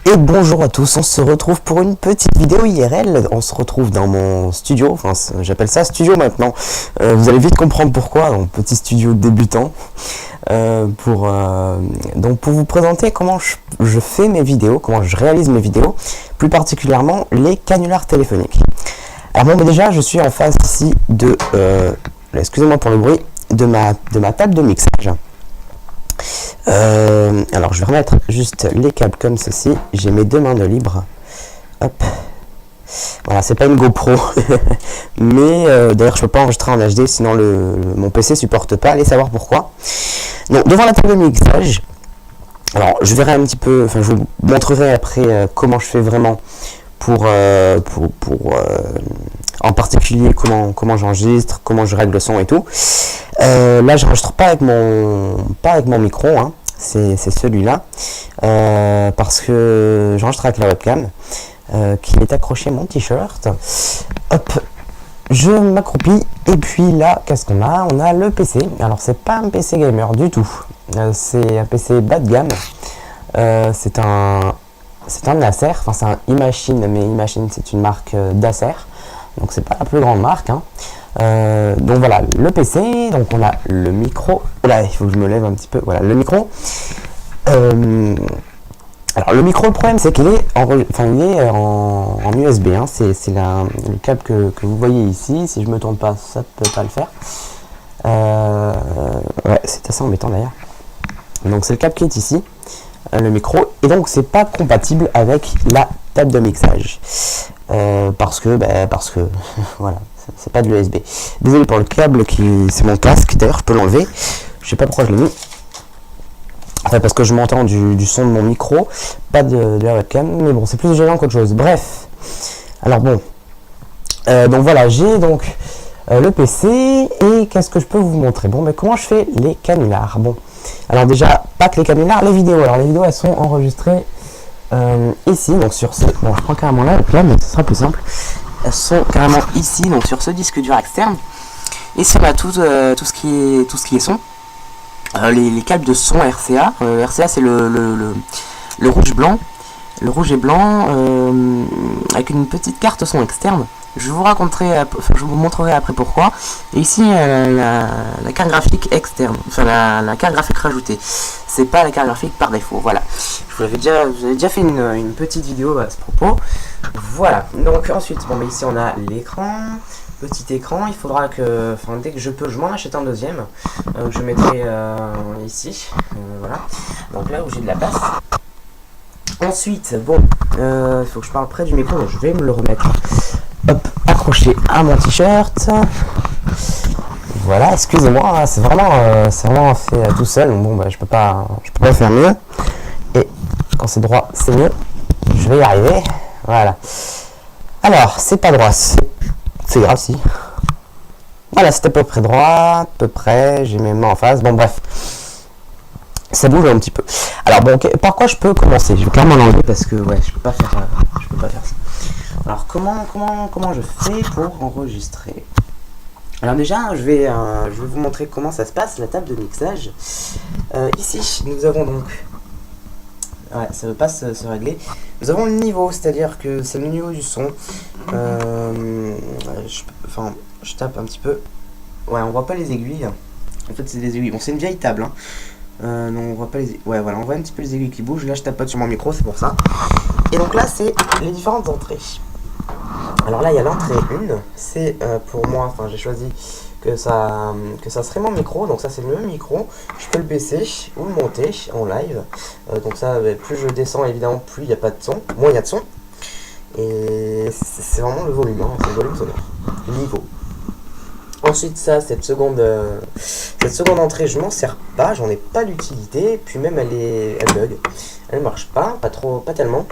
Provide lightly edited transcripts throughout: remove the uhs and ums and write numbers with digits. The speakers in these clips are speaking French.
Et bonjour à tous, on se retrouve pour une petite vidéo IRL. On se retrouve dans mon studio, enfin j'appelle ça studio maintenant. Vous allez vite comprendre pourquoi, donc petit studio débutant. Donc pour vous présenter comment je fais mes vidéos, comment je réalise mes vidéos, plus particulièrement les canulars téléphoniques. Alors bon, déjà je suis en face ici de, excusez-moi pour le bruit, de ma table de mixage. Alors je vais remettre juste les câbles comme ceci. J'ai mes deux mains de libre. Hop. Voilà, c'est pas une GoPro. Mais d'ailleurs je peux pas enregistrer en HD, sinon mon PC supporte pas. Allez savoir pourquoi. Donc devant la table de mixage. Alors je verrai un petit peu, enfin je vous montrerai après comment je fais vraiment pour en particulier comment j'enregistre, comment je règle le son et tout. Là j'enregistre pas avec mon micro, hein. C'est celui-là, parce que j'enregistre avec la webcam qui est accrochée à mon t-shirt. Hop, je m'accroupis et puis là qu'est-ce qu'on a? On a le PC. Alors c'est pas un PC gamer du tout, c'est un PC bas de gamme. C'est un Acer, enfin c'est un iMachine, mais iMachine c'est une marque d'Acer, donc c'est pas la plus grande marque, hein. Donc voilà le PC, donc on a le micro, là il faut que je me lève un petit peu, voilà le micro. Alors le micro, le problème c'est qu'il est en USB, hein. C'est le câble que vous voyez ici. Si je me tourne pas, ça peut pas le faire. Ouais, c'est assez embêtant d'ailleurs. Donc c'est le câble qui est ici, le micro, et donc c'est pas compatible avec la table de mixage, parce que voilà, c'est pas de l'USB. Désolé pour le câble c'est mon casque, d'ailleurs je peux l'enlever, je sais pas pourquoi je l'ai mis. Enfin, parce que je m'entends du son de mon micro, pas de la webcam, mais bon, c'est plus gênant qu'autre chose. Bref, alors bon, donc voilà, j'ai donc le PC, et qu'est-ce que je peux vous montrer? Bon, mais comment je fais les canulars? Bon, alors déjà, pas que les canulars, les vidéos. Alors les vidéos, elles sont enregistrées ici, donc sur ce, bon, je prends carrément là, mais ce sera plus simple. Elles sont carrément ici, donc sur ce disque dur externe. Ici, on a tout ce qui est son. Les câbles de son RCA. RCA c'est le rouge blanc. Le rouge et blanc avec une petite carte son externe. Je vous montrerai après pourquoi. Et ici la carte graphique externe, enfin la carte graphique rajoutée. C'est pas la carte graphique par défaut. Voilà. Je vous avais déjà fait une petite vidéo à ce propos. Voilà. Donc ensuite, bon, mais ici on a l'écran. Petit écran, il faudra que, enfin dès que je peux, je m'en achète un deuxième. Je mettrai ici, voilà. Donc là où j'ai de la place. Ensuite, bon, il faut que je parle près du micro, donc je vais me le remettre. Hop, accroché à mon t-shirt. Voilà, excusez-moi, c'est vraiment fait tout seul. Donc bon, bah, je peux pas faire mieux. Et quand c'est droit, c'est mieux. Je vais y arriver. Voilà. Alors, c'est pas droit, c'est grave si. Voilà, c'est à peu près droit, à peu près, j'ai mes mains en face, bon bref. Ça bouge un petit peu. Alors bon, par quoi je peux commencer? Je vais clairement l'enlever parce que ouais, je peux pas faire ça. Alors comment je fais pour enregistrer? Alors déjà, je vais vous montrer comment ça se passe, la table de mixage. Ici, nous avons donc... Ouais, ça ne veut pas se régler. Nous avons le niveau, c'est-à-dire que c'est le niveau du son. Je tape un petit peu. Ouais, on voit pas les aiguilles. En fait, c'est des aiguilles. Bon, c'est une vieille table, hein. Non, on voit pas les. Ouais, voilà, on voit un petit peu les aiguilles qui bougent. Là, je tape pas sur mon micro, c'est pour ça. Et donc là, c'est les différentes entrées. Alors là, il y a l'entrée 1. C'est pour moi, enfin, j'ai choisi que ça serait mon micro. Donc ça, c'est le même micro. Je peux le baisser ou le monter en live. Donc ça, plus je descends, évidemment, plus il n'y a pas de son. Moins il y a de son. Et c'est vraiment le volume, hein, c'est le volume sonore. Niveau. Ensuite, cette seconde entrée, je m'en sers pas, j'en ai pas d'utilité. Puis même, elle bug. Elle marche pas tellement.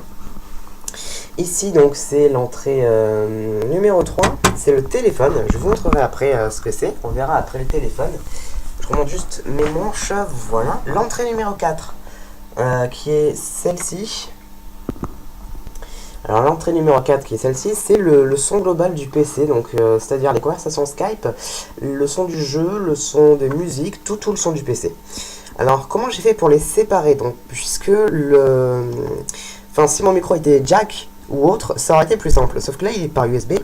Ici, donc, c'est l'entrée numéro 3. C'est le téléphone. Je vous montrerai après ce que c'est. On verra après le téléphone. Je remonte juste mes manches. Voilà. L'entrée numéro 4, qui est celle-ci. Alors l'entrée numéro 4 qui est celle-ci, c'est le son global du PC, donc c'est-à-dire les conversations Skype, le son du jeu, le son des musiques, tout le son du PC. Alors comment j'ai fait pour les séparer? Donc puisque Enfin, si mon micro était jack ou autre, ça aurait été plus simple. Sauf que là, il est par USB.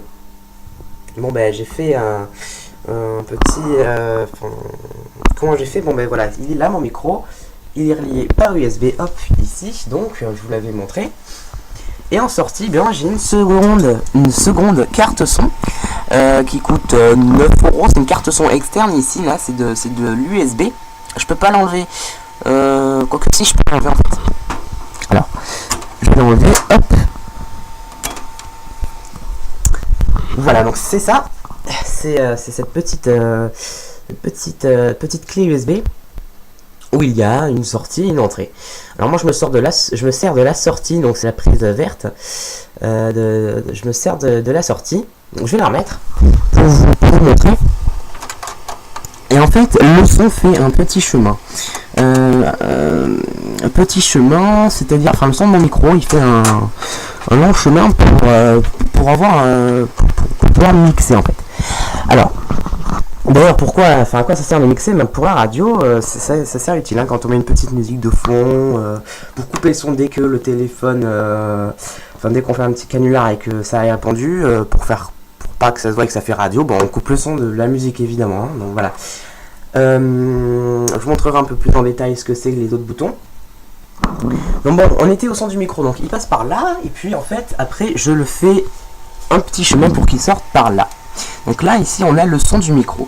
Bon, ben, j'ai fait un petit... comment j'ai fait? Bon, ben voilà, il est là, mon micro. Il est relié par USB, hop, ici. Donc, je vous l'avais montré. Et en sortie, bien, j'ai une seconde carte son qui coûte 9 euros. C'est une carte son externe ici, là, c'est de l'USB. Je peux pas l'enlever. Quoique si, je peux l'enlever en fait. Alors, je vais l'enlever, hop. Voilà, donc c'est ça. C'est cette petite clé USB où il y a une sortie, une entrée. Alors moi je me sers de la sortie, donc c'est la prise verte. Je me sers de la sortie. Donc je vais la remettre pour vous montrer. Et en fait, le son fait un petit chemin. Un petit chemin, c'est-à-dire, enfin le son de mon micro, il fait un long chemin pour pouvoir mixer en fait. Alors, d'ailleurs, à quoi ça sert de mixer? Même pour la radio, ça sert utile, hein, quand on met une petite musique de fond, pour couper le son dès que le téléphone, dès qu'on fait un petit canular et que ça est répandu, pour pas que ça se voit que ça fait radio, bon, on coupe le son de la musique évidemment, hein, donc voilà. Je vous montrerai un peu plus en détail ce que c'est les autres boutons. Donc bon, on était au son du micro, donc il passe par là, et puis en fait, après, je le fais un petit chemin pour qu'il sorte par là. Donc là, ici, on a le son du micro.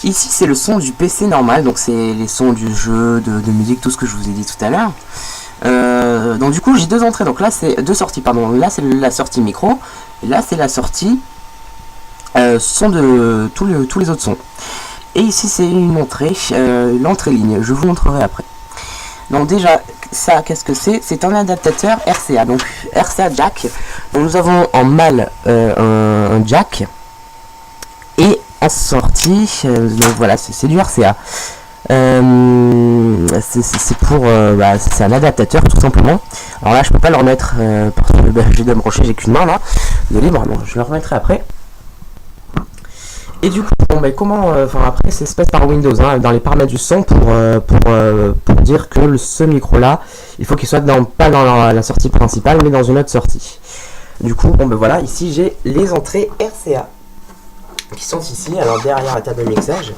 Ici, c'est le son du PC normal, donc c'est les sons du jeu, de musique, tout ce que je vous ai dit tout à l'heure. Donc du coup, j'ai deux entrées, donc là, c'est deux sorties, pardon. Là, c'est la sortie micro, et là, c'est la sortie son de tous les autres sons. Et ici, c'est une entrée, l'entrée ligne. Je vous montrerai après. Donc déjà, ça, qu'est-ce que c'est? C'est un adaptateur RCA, donc RCA jack. Donc nous avons en mal un jack et en sortie, donc voilà, c'est du RCA. C'est pour, c'est un adaptateur tout simplement. Alors là, je peux pas le remettre parce que j'ai de me brancher, j'ai qu'une main là de libre, donc je le remettrai après. Et du coup, bon, après, ça se passe par Windows, hein, dans les paramètres du son pour dire que ce micro-là, il faut qu'il soit pas dans la sortie principale, mais dans une autre sortie. Du coup, voilà, ici j'ai les entrées RCA qui sont ici, alors derrière la table de mixage.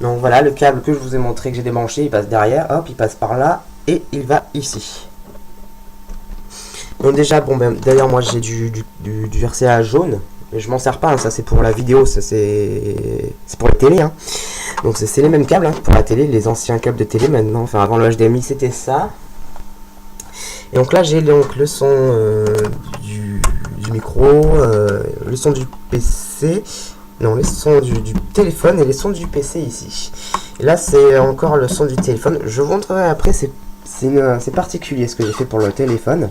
Donc voilà, le câble que je vous ai montré que j'ai débranché, il passe derrière, hop, il passe par là et il va ici. Donc déjà, d'ailleurs moi j'ai du RCA jaune. Mais je m'en sers pas, hein, ça c'est pour la vidéo, ça c'est pour la télé, hein. Donc c'est les mêmes câbles, hein, pour la télé, les anciens câbles de télé maintenant, enfin avant le HDMI c'était ça. Et donc là j'ai donc le son du micro, le son du PC, non le son du téléphone et les sons du PC ici. Et là c'est encore le son du téléphone, je vous montrerai après, c'est particulier ce que j'ai fait pour le téléphone.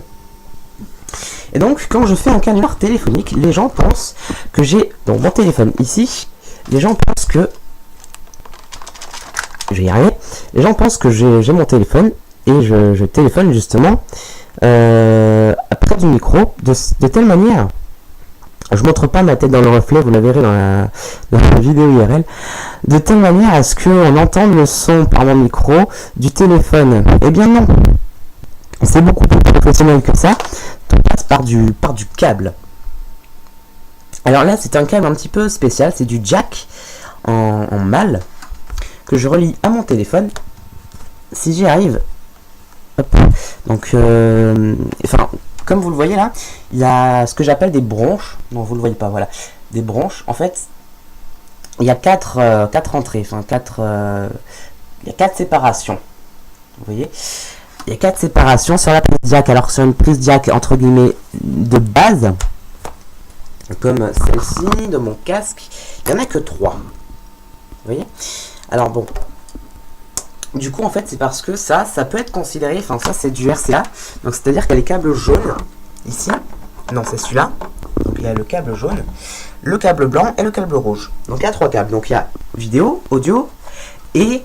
Et donc, quand je fais un canular téléphonique, les gens pensent que j'ai... Donc, mon téléphone ici, les gens pensent que... Je vais y arriver. Les gens pensent que j'ai mon téléphone et je téléphone justement près du micro de telle manière... Je montre pas ma tête dans le reflet, vous la verrez dans la vidéo IRL. De telle manière à ce qu'on entende le son par mon micro du téléphone. Eh bien non. C'est beaucoup plus professionnel que ça. Tout passe par du câble. Alors là, c'est un câble un petit peu spécial. C'est du jack en mâle que je relie à mon téléphone. Si j'y arrive. Hop. Donc, comme vous le voyez là, il y a ce que j'appelle des branches. Non, vous le voyez pas. Voilà, des branches. En fait, il y a quatre entrées. Enfin, il y a 4 séparations. Vous voyez. Il y a 4 séparations sur la prise jack. Alors sur une prise jack entre guillemets de base, comme celle-ci de mon casque, il n'y en a que 3. Vous voyez? Alors bon. Du coup en fait c'est parce que ça peut être considéré, enfin ça c'est du RCA. Donc c'est-à-dire qu'il y a les câbles jaunes ici. Non c'est celui-là. Donc il y a le câble jaune, le câble blanc et le câble rouge. Donc il y a 3 câbles. Donc il y a vidéo, audio et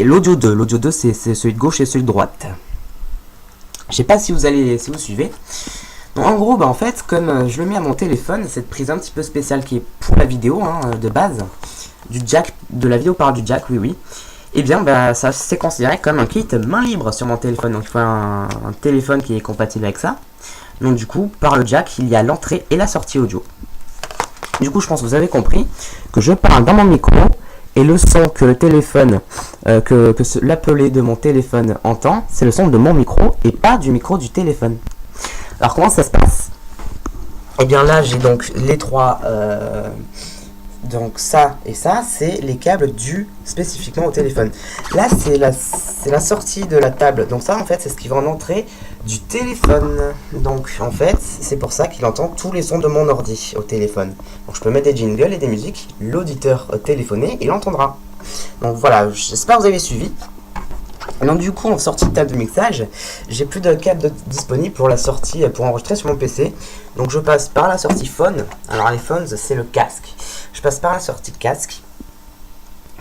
l'audio 2. L'audio 2 c'est celui de gauche et celui de droite. Je sais pas si vous suivez. Donc en gros en fait comme je le mets à mon téléphone, cette prise un petit peu spéciale qui est pour la vidéo, hein, de base, du jack, de la vidéo par du jack, oui. et bien bah, ça c'est considéré comme un kit main libre sur mon téléphone. Donc il faut un téléphone qui est compatible avec ça. Donc du coup, par le jack, il y a l'entrée et la sortie audio. Du coup, je pense que vous avez compris que je parle dans mon micro et le son que le téléphone, l'appelé de mon téléphone entend, c'est le son de mon micro et pas du micro du téléphone. Alors comment ça se passe? Et bien là, j'ai donc les trois, donc ça et ça, c'est les câbles dus spécifiquement au téléphone. Là, c'est la sortie de la table. Donc ça, en fait, c'est ce qui va en entrée du téléphone. Donc en fait, c'est pour ça qu'il entend tous les sons de mon ordi au téléphone. Donc je peux mettre des jingles et des musiques. L'auditeur téléphoné, il entendra. Donc voilà, j'espère que vous avez suivi. Donc du coup, en sortie de table de mixage, j'ai plus de câbles disponibles pour la sortie, pour enregistrer sur mon PC. Donc je passe par la sortie phone. Alors les phones, c'est le casque. Je passe par la sortie casque,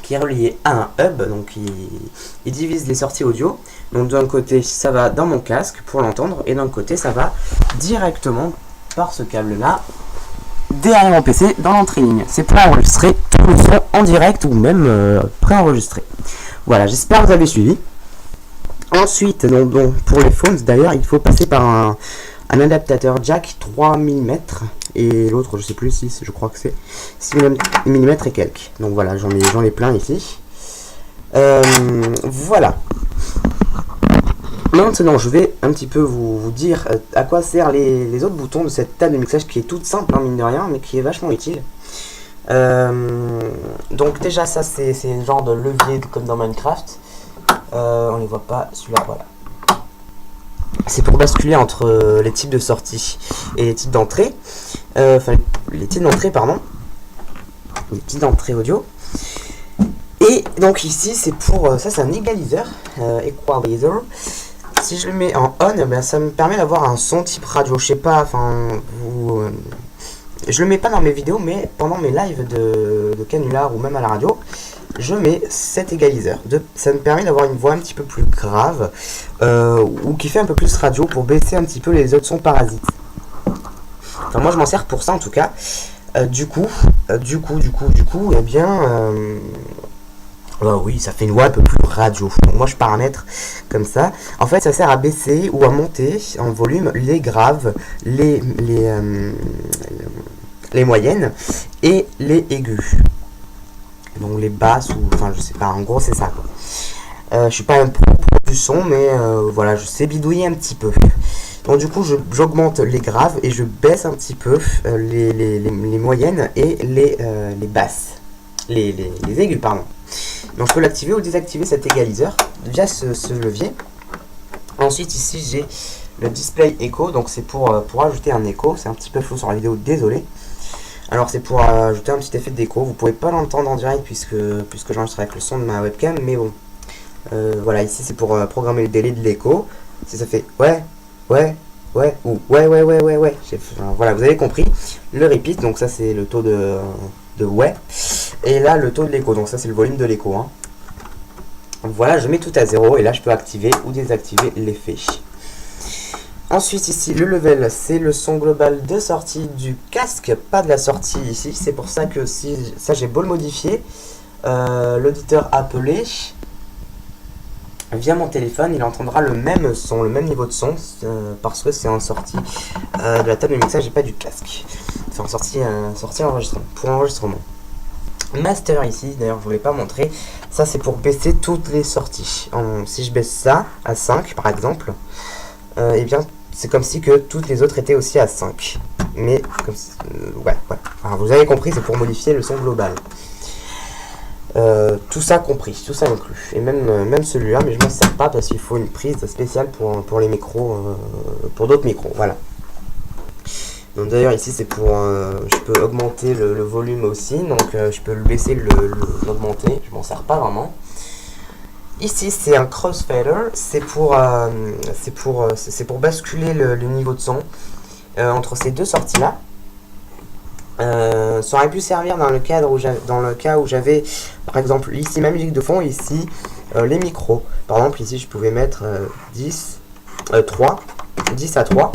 qui est relié à un hub, donc il divise les sorties audio. Donc d'un côté, ça va dans mon casque pour l'entendre, et d'un côté, ça va directement par ce câble-là, derrière mon PC, dans l'entrée ligne. C'est pour enregistrer tout le son en direct ou même préenregistré. Voilà, j'espère que vous avez suivi. Ensuite, donc, pour les phones, d'ailleurs, il faut passer par un adaptateur jack 3 mm et l'autre, je sais plus, 6, je crois que c'est 6 mm et quelques. Donc voilà, j'en ai plein ici. Voilà. Maintenant, je vais un petit peu vous dire à quoi servent les autres boutons de cette table de mixage qui est toute simple, hein, mine de rien, mais qui est vachement utile. Donc déjà, ça, c'est le genre de levier comme dans Minecraft. On les voit pas, celui-là, voilà. C'est pour basculer entre les types de sortie et les types d'entrée. Enfin, les types d'entrée, pardon. Les types d'entrée audio. Et donc ici, c'est pour... ça, c'est un égaliseur. Equalizer. Si je le mets en on, ben, ça me permet d'avoir un son type radio. Je sais pas, enfin... je le mets pas dans mes vidéos, mais pendant mes lives de canular ou même à la radio, je mets cet égaliseur. Ça me permet d'avoir une voix un petit peu plus grave ou qui fait un peu plus radio pour baisser un petit peu les autres sons parasites. Enfin, moi je m'en sers pour ça en tout cas. Du coup, eh bien, oui, ça fait une voix un peu plus radio. Donc moi je paramètre comme ça. En fait, ça sert à baisser ou à monter en volume les graves, les moyennes et les aigus. Donc les basses ou enfin je sais pas, en gros c'est ça quoi. Je suis pas un pro du son, mais voilà, je sais bidouiller un petit peu. Donc du coup j'augmente les graves et je baisse un petit peu les moyennes et les basses, les aigus pardon. Donc je peux l'activer ou désactiver cet égaliseur via ce levier. Ensuite ici j'ai le display echo, donc c'est pour ajouter un écho. C'est un petit peu flou sur la vidéo, désolé. Alors c'est pour ajouter un petit effet d'écho. Vous pouvez pas l'entendre en direct puisque j'enregistre avec le son de ma webcam, mais bon. Voilà, ici c'est pour programmer le délai de l'écho. Si ça fait ouais ou ouais. Voilà, vous avez compris. Le repeat, donc ça c'est le taux de ouais. Et là le taux de l'écho, donc ça c'est le volume de l'écho. Hein. Voilà, je mets tout à 0 et là je peux activer ou désactiver l'effet. Ensuite ici le level, c'est le son global de sortie du casque, pas de la sortie ici. C'est pour ça que si ça j'ai beau le modifier, l'auditeur appelé via mon téléphone, il entendra le même son, le même niveau de son, parce que c'est en sortie de la table de mixage et pas du casque. C'est en sortie enregistrement, pour enregistrement. Master ici, d'ailleurs je ne vous l'ai pas montré, ça c'est pour baisser toutes les sorties. Si je baisse ça à 5 par exemple, et bien c'est comme si que toutes les autres étaient aussi à 5. Mais comme si, ouais. Alors, vous avez compris, c'est pour modifier le son global. Tout ça compris, tout ça inclus. Et même celui-là, mais je m'en sers pas parce qu'il faut une prise spéciale pour les micros, pour d'autres micros. Voilà. Donc d'ailleurs ici c'est pour, je peux augmenter le volume aussi, donc je peux le baisser, l'augmenter. Je m'en sers pas vraiment. Ici c'est un crossfader, c'est pour basculer le niveau de son entre ces deux sorties là. Ça aurait pu servir dans le cas où j'avais par exemple ici ma musique de fond, ici les micros. Par exemple ici je pouvais mettre 10 à 3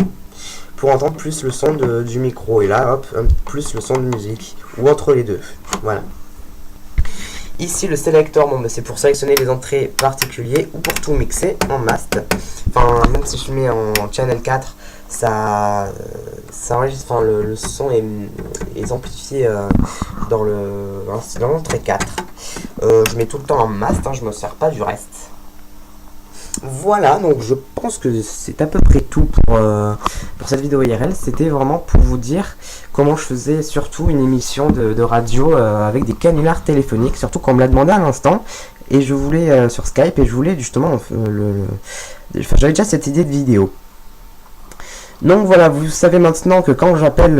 pour entendre plus le son du micro, et là hop plus le son de musique, ou entre les deux. Voilà. Ici le sélecteur, bon, bah, c'est pour sélectionner les entrées particuliers ou pour tout mixer en master. Enfin, même si je mets en channel 4, ça enregistre, enfin, le son est amplifié dans l'entrée 4. Je mets tout le temps en master, je me sers pas du reste. Voilà, donc je pense que c'est à peu près tout pour cette vidéo IRL. C'était vraiment pour vous dire comment je faisais surtout une émission de radio avec des canulars téléphoniques, surtout qu'on me l'a demandé à l'instant, et je voulais sur Skype, et je voulais justement j'avais déjà cette idée de vidéo. Donc voilà, vous savez maintenant que quand j'appelle,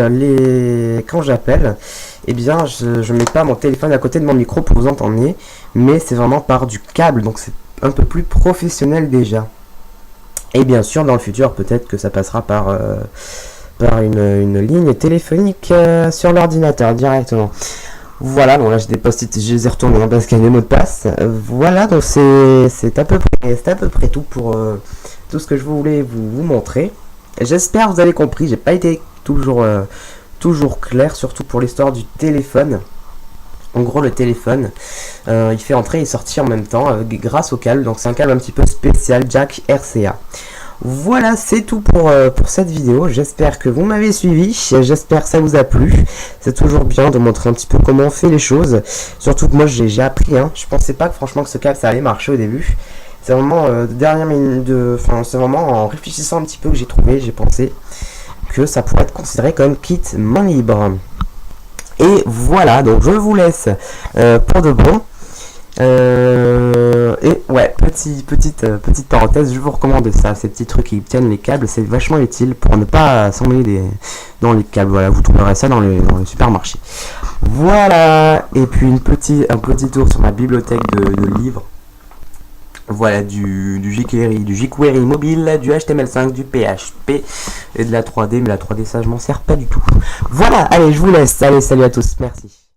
eh bien je mets pas mon téléphone à côté de mon micro pour vous entendre, mais c'est vraiment par du câble, donc c'est un peu plus professionnel déjà. Et bien sûr, dans le futur, peut-être que ça passera par une ligne téléphonique sur l'ordinateur directement. Voilà, donc là j'ai des post-it, je les ai retournés parce qu'il y a des mots de passe. Voilà, donc c'est à peu près tout pour tout ce que je voulais vous montrer. J'espère que vous avez compris, j'ai pas été toujours clair, surtout pour l'histoire du téléphone. En gros, le téléphone, il fait entrer et sortir en même temps grâce au câble. Donc c'est un câble un petit peu spécial, jack RCA. Voilà, c'est tout pour cette vidéo. J'espère que vous m'avez suivi. J'espère que ça vous a plu. C'est toujours bien de montrer un petit peu comment on fait les choses. Surtout que moi, j'ai appris. Je pensais pas que franchement que ce câble, ça allait marcher au début. C'est vraiment c'est vraiment en réfléchissant un petit peu que j'ai pensé que ça pourrait être considéré comme kit main libre. Et voilà, donc je vous laisse pour de bon. Et ouais, petite parenthèse, je vous recommande ça, ces petits trucs qui tiennent les câbles, c'est vachement utile pour ne pas s'emmêler dans les câbles. Voilà, vous trouverez ça dans les supermarchés. Voilà, et puis un petit tour sur ma bibliothèque de livres. Voilà, du jQuery mobile, du HTML5, du PHP et de la 3D, mais la 3D ça je m'en sers pas du tout. Voilà, allez, je vous laisse. Allez, salut à tous, merci.